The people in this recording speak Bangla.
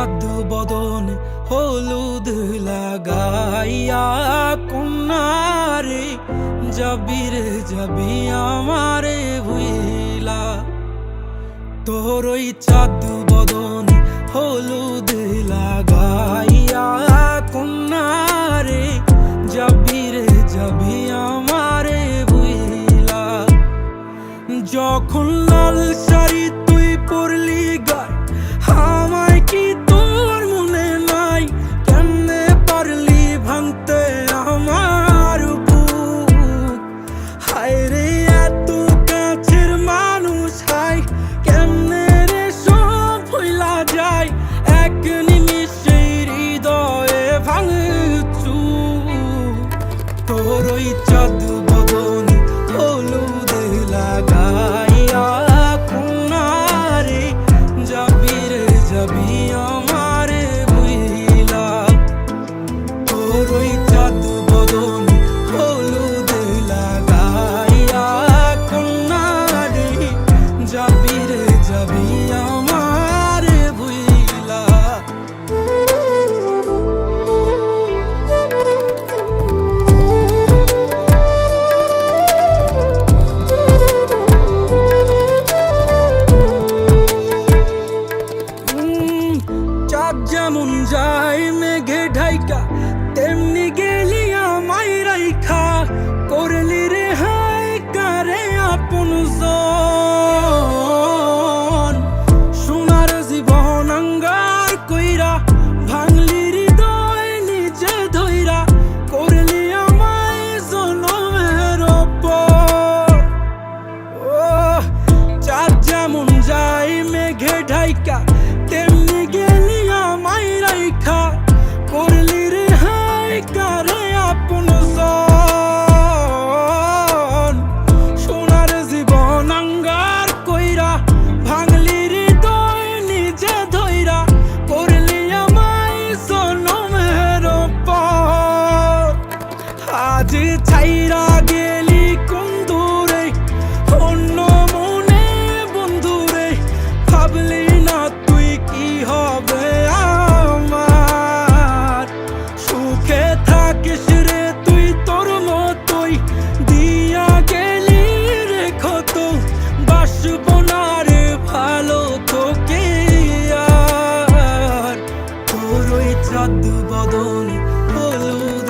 চাঁদ বদন হলুদ লাগাইয়া কন্যারে যাবি রে যাবি আমারে ভুইলা। তোর ওই চাঁদ বদন হলুদ লাগাইয়া কন্যারে যাবি রে যাবি আমারে ভুইলা। যখন লাল শাড়ি তুই পরলি গায় আমায় কি তোর মনে নাই? কেমনে পারলি ভাঙতে আমার বুক? হায় রে এত কাছের মানুষ, হায় কেমনে রে সব ভুইলা যায় এক নিমিষে হৃদয়ে ভাঙচু। তোর ওই চাঁদ বদন হলুদ লাগাইয়া কন্যারে যাবি রে যাবি আমারে ভুইলা। তোর ওই চাঁদ বদন হলুদ লাগাইয়া কন্যারে যাবি রে যাবি আমারে ভুইলা। চাঁদ যেমন যায় মেঘে ঢাইকা তেমনি গেলি আমায় রাইখা। করলি রে হায় কারে আপন জন, সোনার জীবন আঙ্গার কইরা ভাঙলি হৃদয় নিজে ধইরা। করলি আমায় জনমের ওপর। ও চাঁদ যেমন যায় মেঘে ঢাইকা তেমনি গেলি আমায় রাইখা। করলি রে হায় কারে আপন জন, সোনার জীবন আঙ্গার কইরা ভাঙলি হৃদয় নিজে ধইরা। করলি আমায় জনমের ওপর। আজ ছাইরা গেলি কোন দূরে অন্য মনে বন্ধুরে। ভাবলি না তুই কি হবে আমার? সুখে থাকিস রে তুই তোর মতোই দিয়া গেলি রে ক্ষত। বাসব না রে ভালো তোকে আর। তোর ওই চাঁদ বদন হলুদ